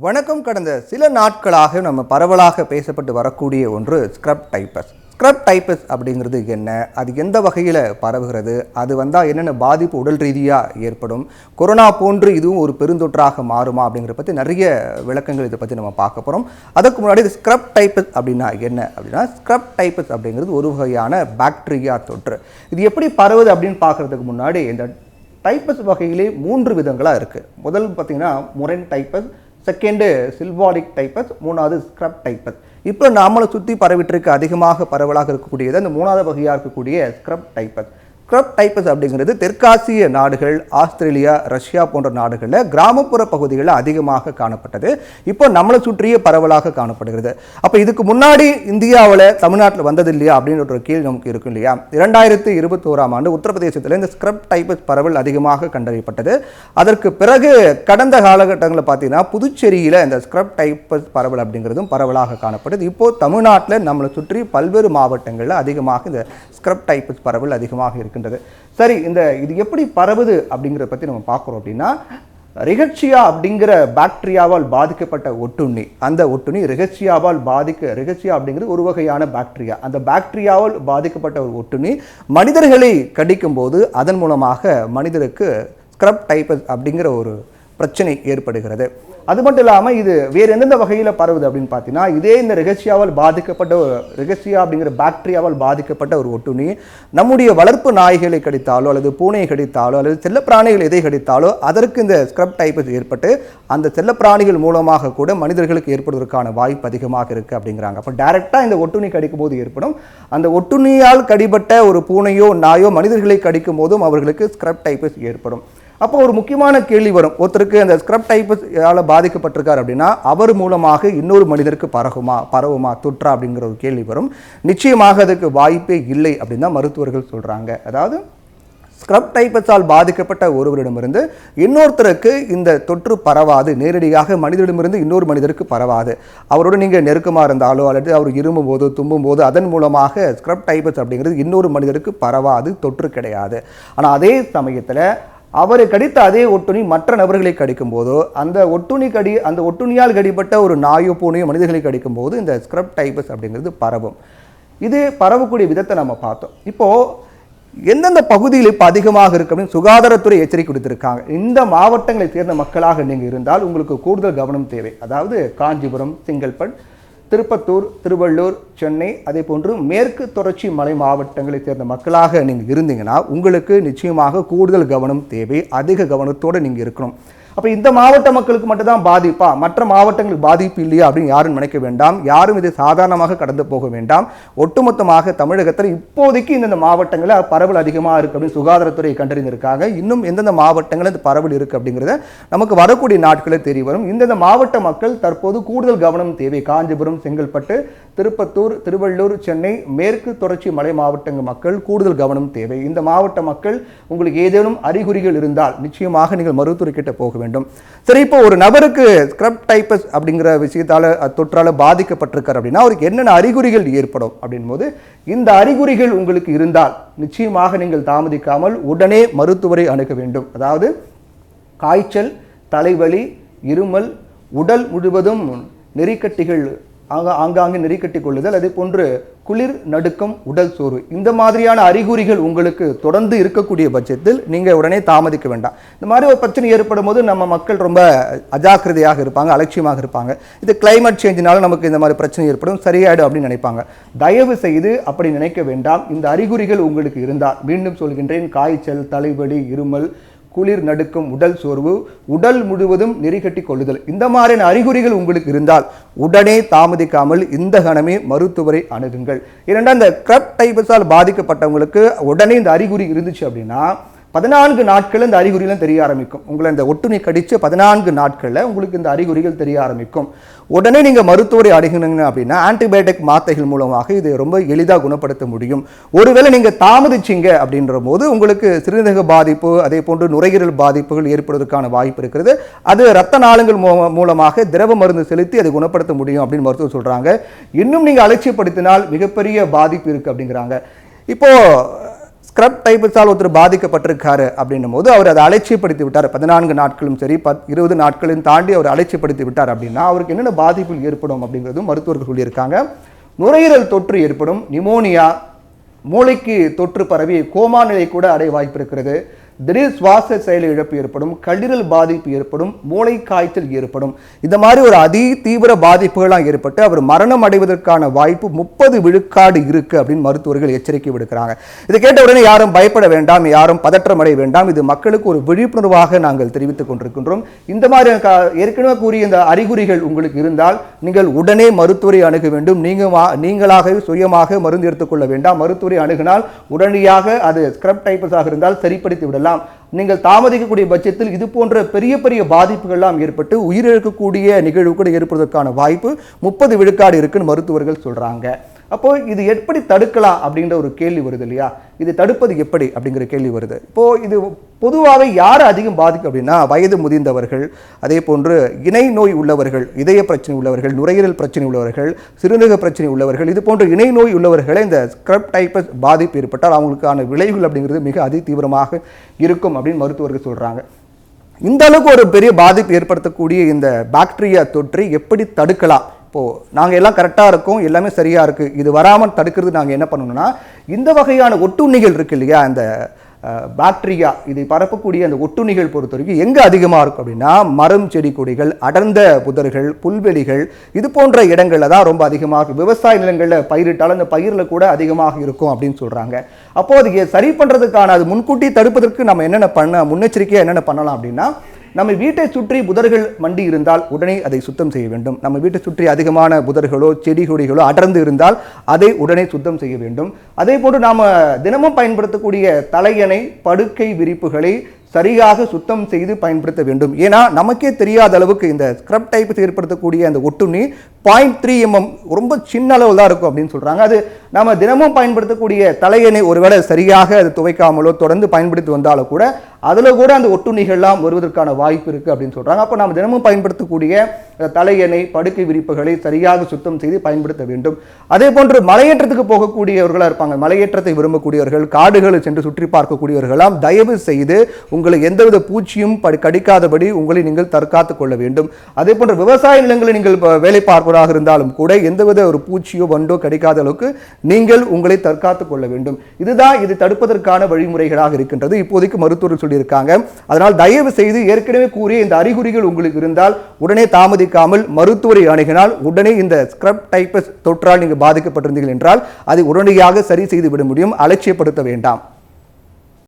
வணக்கம். கடந்த சில நாட்களாக நம்ம பரவலாக பேசப்பட்டு வரக்கூடிய ஒன்று ஸ்க்ரப் டைப்பஸ். ஸ்க்ரப் டைப்பஸ் அப்படிங்கிறது என்ன, அது எந்த வகையில் பரவுகிறது, அது வந்தால் என்னென்ன பாதிப்பு உடல் ரீதியாக ஏற்படும், கொரோனா போன்று இதுவும் ஒரு பெருந்தொற்றாக மாறுமா அப்படிங்கிறத பற்றி நிறைய விளக்கங்கள் இதை பற்றி நம்ம பார்க்க போகிறோம். அதுக்கு முன்னாடி இது ஸ்க்ரப் டைப்பஸ் அப்படின்னா என்ன அப்படின்னா, ஸ்க்ரப் டைப்பஸ் அப்படிங்கிறது ஒரு வகையான பாக்டீரியா தொற்று. இது எப்படி பரவுது அப்படின்னு பார்க்குறதுக்கு முன்னாடி இந்த டைப்பஸ் வகையிலே 3 விதங்களாக இருக்குது. முதல் பார்த்திங்கன்னா முரண் டைப்பஸ், செகண்டு சில்வாடிக் டைப்பஸ், மூணாவது ஸ்க்ரப் டைப்பஸ். இப்போ நம்மளை சுற்றி பரவிட்டு அதிகமாக பரவலாக இருக்கக்கூடியது அந்த 3வது வகையாக இருக்கக்கூடிய ஸ்க்ரப் டைப்பஸ். ஸ்க்ரப் டைப்பஸ் அப்படிங்கிறது தெற்காசிய நாடுகள், ஆஸ்திரேலியா, ரஷ்யா போன்ற நாடுகளில் கிராமப்புற பகுதிகளில் அதிகமாக காணப்பட்டது. இப்போ நம்மளை சுற்றியே பரவலாக காணப்படுகிறது. அப்போ இதுக்கு முன்னாடி இந்தியாவில் தமிழ்நாட்டில் வந்தது இல்லையா அப்படின்னு ஒரு கேள்வி நமக்கு இருக்கும் இல்லையா. 2021ஆம் ஆண்டு உத்தரப்பிரதேசத்தில் இந்த ஸ்க்ரப் டைப்பஸ் பரவல் அதிகமாக கண்டறியப்பட்டது. அதற்கு பிறகு கடந்த காலகட்டங்களில் பார்த்தீங்கன்னா புதுச்சேரியில் இந்த ஸ்க்ரப் டைப்பஸ் பரவல் அப்படிங்கிறதும் பரவலாக காணப்பட்டது. இப்போது தமிழ்நாட்டில் நம்மளை சுற்றி பல்வேறு மாவட்டங்களில் அதிகமாக இந்த ஸ்க்ரப் டைப்பஸ் பரவல் அதிகமாக இருக்கு. சரி, இது எப்படி பரவுது அப்படிங்கிறத பற்றி நம்ம பார்க்குறோம். அப்படின்னா ரிகட்சியா அப்படிங்கிற பாக்டீரியாவால் பாதிக்கப்பட்ட ஒட்டுண்ணி, அந்த ஒட்டுண்ணி ரிகட்சியா அப்படிங்கிறது ஒரு வகையான பாக்டீரியா. அந்த பாக்டீரியாவால் பாதிக்கப்பட்ட ஒரு ஒட்டுண்ணி மனிதர்களை கடிக்கும் போது அதன் மூலமாக மனிதருக்கு ஸ்க்ரப் டைப்பஸ் அப்படிங்கிற ஒரு பிரச்சனை ஏற்படுகிறது. அது மட்டும் இல்லாமல் இது வேறு எந்தெந்த வகையில் பரவுது அப்படின்னு பார்த்தீங்கன்னா, இதே இந்த ரிகட்சியா அப்படிங்கிற பாக்டீரியாவால் பாதிக்கப்பட்ட ஒரு ஒட்டுண்ணி நம்முடைய வளர்ப்பு நாய்களை கடித்தாலோ அல்லது பூனையை கடித்தாலோ அல்லது செல்லப்பிராணிகள் எதை கடித்தாலோ அதற்கு இந்த ஸ்க்ரப் டைப்பஸ் ஏற்பட்டு அந்த செல்லப்பிராணிகள் மூலமாக கூட மனிதர்களுக்கு ஏற்படுவதற்கான வாய்ப்பு அதிகமாக இருக்குது அப்படிங்கிறாங்க. அப்போ டைரெக்டாக இந்த ஒட்டுண்ணி கடிக்கும் போது ஏற்படும். அந்த ஒட்டுண்ணியால் கடிபட்ட ஒரு பூனையோ நாயோ மனிதர்களை கடிக்கும் போதும் அவர்களுக்கு ஸ்க்ரப் டைப்பஸ் ஏற்படும். அப்போ ஒரு முக்கியமான கேள்வி வரும், ஒருத்தருக்கு அந்த ஸ்க்ரப் டைப்பஸால் பாதிக்கப்பட்டிருக்கார் அப்படின்னா அவர் மூலமாக இன்னொரு மனிதருக்கு பரவுமா தொற்றா அப்படிங்கிற ஒரு கேள்வி வரும். நிச்சயமாக அதுக்கு வாய்ப்பே இல்லை அப்படின்னு தான் மருத்துவர்கள் சொல்கிறாங்க. அதாவது ஸ்க்ரப் டைப்பஸால் பாதிக்கப்பட்ட ஒருவரிடமிருந்து இன்னொருத்தருக்கு இந்த தொற்று பரவாது, நேரடியாக மனிதரிடமிருந்து இன்னொரு மனிதருக்கு பரவாது. அவரோட நீங்கள் நெருக்கமாக இருந்தாலோ அல்லது அவர் இருமும் போது தும்பும் போது அதன் மூலமாக ஸ்க்ரப் டைப்பஸ் அப்படிங்கிறது இன்னொரு மனிதருக்கு பரவாது, தொற்று கிடையாது. ஆனால் அதே சமயத்தில் அவரை கடித்த அதே ஒட்டுண்ணி மற்ற நபர்களை கடிக்கும் போதோ அந்த ஒட்டுண்ணியால் கடிப்பட்ட ஒரு நாயோ பூனையோ மனிதர்களை கடிக்கும் போது இந்த ஸ்க்ரப் டைப்பஸ் அப்படிங்கிறது பரவும். இது பரவக்கூடிய விதத்தை நம்ம பார்த்தோம். இப்போது எந்தெந்த பகுதியில் இப்போ அதிகமாக இருக்கு அப்படின்னு சுகாதாரத்துறை எச்சரிக்கை கொடுத்துருக்காங்க. இந்த மாவட்டங்களை சேர்ந்த மக்களாக நீங்கள் இருந்தால் உங்களுக்கு கூடுதல் கவனம் தேவை. அதாவது காஞ்சிபுரம், செங்கல்பட்டு, திருப்பத்தூர், திருவள்ளூர், சென்னை, அதே போன்று மேற்கு தொடர்ச்சி மலை மாவட்டங்களை சேர்ந்த மக்களாக நீங்கள் இருந்தீங்கன்னா உங்களுக்கு நிச்சயமாக கூடுதல் கவனம் தேவை. அதிக கவனத்தோடு நீங்கள் இருக்கணும். அப்போ இந்த மாவட்ட மக்களுக்கு மட்டும்தான் பாதிப்பா, மற்ற மாவட்டங்களுக்கு பாதிப்பு இல்லையா அப்படின்னு யாரும் நினைக்க வேண்டாம். யாரும் இதை சாதாரணமாக கடந்து போக வேண்டாம். ஒட்டுமொத்தமாக தமிழகத்தில் இப்போதைக்கு இந்தந்த மாவட்டங்களில் பரவல் அதிகமாக இருக்குது அப்படின்னு சுகாதாரத்துறை கண்டறிந்திருக்காங்க. இன்னும் எந்தெந்த மாவட்டங்களில் இந்த பரவல் இருக்குது அப்படிங்கிறத நமக்கு வரக்கூடிய நாட்களில் தெரிய வரும். இந்தந்த மாவட்ட மக்கள் தற்போது கூடுதல் கவனம் தேவை. காஞ்சிபுரம், செங்கல்பட்டு, திருப்பத்தூர், திருவள்ளூர், சென்னை, மேற்கு தொடர்ச்சி மலை மாவட்டங்கள் மக்கள் கூடுதல் கவனம் தேவை. இந்த மாவட்ட மக்கள் உங்களுக்கு ஏதேனும் அறிகுறிகள் இருந்தால் நிச்சயமாக நீங்கள் மருத்துவர் கிட்ட போக வேண்டும். சரி, இப்போ ஒரு நபருக்கு ஸ்க்ரப் டைப்பஸ் அப்படிங்கிற விஷயத்தால் தொற்றால பாதிக்கப்பட்டிருக்கார் அப்படின்னா அவருக்கு என்னென்ன அறிகுறிகள் ஏற்படும் அப்படின் போது, இந்த அறிகுறிகள் உங்களுக்கு இருந்தால் நிச்சயமாக நீங்கள் தாமதிக்காமல் உடனே மருத்துவரை அணுக வேண்டும். அதாவது காய்ச்சல், தலைவலி, இருமல், உடல் முழுவதும் நெறிக்கட்டிகள் ஆங்காங்கே நெறிக்கட்டி கொள்ளுதல், அதே போன்று குளிர், நடுக்கம், உடல் சோர்வு, இந்த மாதிரியான அறிகுறிகள் உங்களுக்கு தொடர்ந்து இருக்கக்கூடிய பட்சத்தில் நீங்கள் உடனே தாமதிக்க வேண்டாம். இந்த மாதிரி ஒரு பிரச்சனை ஏற்படும் போது நம்ம மக்கள் ரொம்ப அஜாக்கிரதையாக இருப்பாங்க, அலட்சியமாக இருப்பாங்க. இது கிளைமேட் சேஞ்சினாலும் நமக்கு இந்த மாதிரி பிரச்சனை ஏற்படும், சரியாயிடும் அப்படின்னு நினைப்பாங்க. தயவு செய்து அப்படி நினைக்க வேண்டாம். இந்த அறிகுறிகள் உங்களுக்கு இருந்தால், மீண்டும் சொல்கின்றேன், காய்ச்சல், தலைவலி, இருமல், குளிர், நடுக்கம், உடல் சோர்வு, உடல் முழுவதும் நெறிகட்டி கொள்ளுதல், இந்த மாதிரியான அறிகுறிகள் உங்களுக்கு இருந்தால் உடனே தாமதிக்காமல் இந்த கணமே மருத்துவரை அணுகுங்கள். ஏனென்றால் இந்த ஸ்க்ரப் டைப்பஸால் பாதிக்கப்பட்டவங்களுக்கு உடனே இந்த அறிகுறி இருந்துச்சு அப்படின்னா 14 நாட்களில் இந்த அறிகுறிகளும் தெரிய ஆரம்பிக்கும். உங்களை இந்த ஒட்டுண்ணி கடித்து 14 நாட்களில் உங்களுக்கு இந்த அறிகுறிகள் தெரிய ஆரம்பிக்கும். உடனே நீங்கள் மருத்துவரை அணுகுனீங்க அப்படின்னா ஆன்டிபயோட்டிக் மாத்திரைகள் மூலமாக இதை ரொம்ப எளிதாக குணப்படுத்த முடியும். ஒருவேளை நீங்கள் தாமதிச்சிங்க அப்படின்ற போது உங்களுக்கு சிறுநீரக பாதிப்பு, அதே போன்று நுரையீரல் பாதிப்புகள் ஏற்படுவதற்கான வாய்ப்பு இருக்கிறது. அது இரத்த நாளங்கள் மூலமாக திரவ மருந்து செலுத்தி அதை குணப்படுத்த முடியும் அப்படின்னு மருத்துவர் சொல்கிறாங்க. இன்னும் நீங்கள் அலட்சியப்படுத்தினால் மிகப்பெரிய பாதிப்பு இருக்குது அப்படிங்கிறாங்க. இப்போது ஸ்க்ரப் டைப்பஸால் ஒருத்தர் பாதிக்கப்பட்டிருக்காரு அப்படின்னும் போது அவர் அதை அலட்சியப்படுத்தி விட்டார், 14 நாட்களும் சரி 20 நாட்களையும் தாண்டி அவர் அலட்சியப்படுத்தி விட்டார் அப்படின்னா அவருக்கு என்னென்ன பாதிப்புகள் ஏற்படும் அப்படிங்கிறதும் மருத்துவர்கள் சொல்லியிருக்காங்க. நுரையீரல் தொற்று ஏற்படும், நிமோனியா, மூளைக்கு தொற்று பரவி கோமா நிலை கூட அடைய வாய்ப்பு இருக்கிறது, திடீர் சுவாச செயல் இழப்பு ஏற்படும், கல்லீரல் பாதிப்பு ஏற்படும், மூளை காய்ச்சல் ஏற்படும். இந்த மாதிரி ஒரு அதி தீவிர பாதிப்புகளாக ஏற்பட்டு அவர் மரணம் அடைவதற்கான வாய்ப்பு 30 விழுக்காடு இருக்கு அப்படின்னு மருத்துவர்கள் எச்சரிக்கை விடுக்கிறாங்க. இதை கேட்ட உடனே யாரும் பயப்பட வேண்டாம், யாரும் பதற்றம் அடைய வேண்டாம். இது மக்களுக்கு ஒரு விழிப்புணர்வாக நாங்கள் தெரிவித்துக் கொண்டிருக்கின்றோம். இந்த மாதிரி ஏற்கனவே கூறிய இந்த அறிகுறிகள் உங்களுக்கு இருந்தால் நீங்கள் உடனே மருத்துவரை அணுக வேண்டும். நீங்களாகவே சுயமாக மருந்து எடுத்துக்கொள்ள வேண்டாம். மருத்துவரை அணுகினால் உடனடியாக அது ஸ்க்ரப் டைப்பஸாக இருந்தால் சரிப்படுத்தி விடலாம். நீங்கள் தாமதிக்கக்கூடிய பட்சத்தில் இது போன்ற பெரிய பெரிய பாதிப்புகள்லாம் ஏற்பட்டு உயிரிழக்கக்கூடிய நிகழ்வு கூட ஏற்படுவதற்கான வாய்ப்பு 30 விழுக்காடு இருக்குன்னு மருத்துவர்கள் சொல்றாங்க. அப்போ இது எப்படி தடுக்கலாம் அப்படின்ற ஒரு கேள்வி வருது இல்லையா? இது தடுப்பது எப்படி அப்படிங்கிற கேள்வி வருது. இப்போ இது பொதுவாகவே யார் அதிகம் பாதிக்கும் அப்படின்னா வயது முதிர்ந்தவர்கள், அதே போன்று இணை நோய் உள்ளவர்கள், இதய பிரச்சனை உள்ளவர்கள், நுரையீரல் பிரச்சனை உள்ளவர்கள், சிறுநீரக பிரச்சனை உள்ளவர்கள், இது போன்ற இணை நோய் உள்ளவர்களை இந்த ஸ்க்ரப் டைப்பஸ் பாதிப்பு ஏற்பட்டால் அவங்களுக்கான விளைவுகள் அப்படிங்கிறது மிக அதி தீவிரமாக இருக்கும் அப்படின்னு மருத்துவர்கள் சொல்றாங்க. இந்த அளவுக்கு ஒரு பெரிய பாதிப்பு ஏற்படுத்தக்கூடிய இந்த பாக்டீரியா தொற்றை எப்படி தடுக்கலாம்? இப்போது நாங்கள் எல்லாம் கரெக்டாக இருக்கோம், எல்லாமே சரியாக இருக்குது, இது வராமல் தடுக்கிறது நாங்கள் என்ன பண்ணணும்னா இந்த வகையான ஒட்டுண்ணிகள் இருக்குது இல்லையா, இந்த பாக்டீரியா இதை பரப்பக்கூடிய அந்த ஒட்டுண்ணிகள் பொறுத்த வரைக்கும் எங்கே அதிகமாக இருக்கும் அப்படின்னா மரம், செடி, கொடிகள், அடர்ந்த புதர்கள், புல்வெளிகள், இது போன்ற இடங்களில் தான் ரொம்ப அதிகமாக இருக்கும். விவசாய நிலங்களில் பயிரிட்டாலும் அந்த பயிரில் கூட அதிகமாக இருக்கும் அப்படின்னு சொல்கிறாங்க. அப்போது அதை சரி பண்ணுறதுக்கான அது முன்கூட்டி தடுப்பதற்கு நம்ம என்னென்ன முன்னெச்சரிக்கையாக என்னென்ன பண்ணலாம் அப்படின்னா நம்ம வீட்டை சுற்றி புதர்கள் மண்டி இருந்தால் உடனே அதை சுத்தம் செய்ய வேண்டும். நம்ம வீட்டை சுற்றி அதிகமான புதர்களோ செடி கொடிகளோ அடர்ந்து இருந்தால் அதை உடனே சுத்தம் செய்ய வேண்டும். அதே போன்று நாம் தினமும் பயன்படுத்தக்கூடிய தலையணை, படுக்கை விரிப்புகளை சரியாக சுத்தம் செய்து பயன்படுத்த வேண்டும். ஏன்னா நமக்கே தெரியாத அளவுக்கு இந்த ஸ்க்ரப் டைப்பஸ் ஏற்படுத்தக்கூடிய அந்த ஒட்டுண்ணி 0.3 mm ரொம்ப சின்ன அளவு தான் இருக்கும் அப்படின்னு சொல்கிறாங்க. அது நம்ம தினமும் பயன்படுத்தக்கூடிய தலையணை ஒருவேளை சரியாக அது துவைக்காமலோ தொடர்ந்து பயன்படுத்தி வந்தாலும் கூட அதில் கூட அந்த ஒட்டுண்ணிகள்லாம் வருவதற்கான வாய்ப்பு இருக்குது அப்படின்னு சொல்கிறாங்க. அப்போ நம்ம தினமும் பயன்படுத்தக்கூடிய தலையணை, படுக்கை விரிப்புகளை சரியாக சுத்தம் செய்து பயன்படுத்த வேண்டும். அதே போன்று மலையேற்றத்துக்கு போகக்கூடியவர்களாக இருப்பாங்க, மலையேற்றத்தை விரும்பக்கூடியவர்கள், காடுகளை சென்று சுற்றி பார்க்கக்கூடியவர்களாம் தயவு செய்து உங்களை எந்தவித பூச்சியும் கடிக்காதபடி உங்களை நீங்கள் தற்காத்துக் கொள்ள வேண்டும். அதே போன்ற விவசாய நிலங்களில் நீங்கள் வேலை பார்ப்பவராக இருந்தாலும் கூட எந்தவித ஒரு பூச்சியோ வண்டோ கடிக்காத அளவுக்கு நீங்கள் உங்களை தற்காத்துக் கொள்ள வேண்டும். இதுதான் இது தடுப்பதற்கான வழிமுறைகளாக இருக்கின்றது. இப்போதைக்கு மருத்துவர்கள் சொல்லியிருக்காங்க. அதனால் தயவு செய்து ஏற்கனவே கூறிய இந்த அறிகுறிகள் உங்களுக்கு இருந்தால் உடனே தாமதிக்காமல் மருத்துவரை அணுகினால் உடனே இந்த ஸ்க்ரப் டைப்பஸ் தொற்றால் நீங்கள் பாதிக்கப்பட்டிருந்தீர்கள் என்றால் அதை உடனடியாக சரி செய்து விட முடியும். அலட்சியப்படுத்த வேண்டாம்.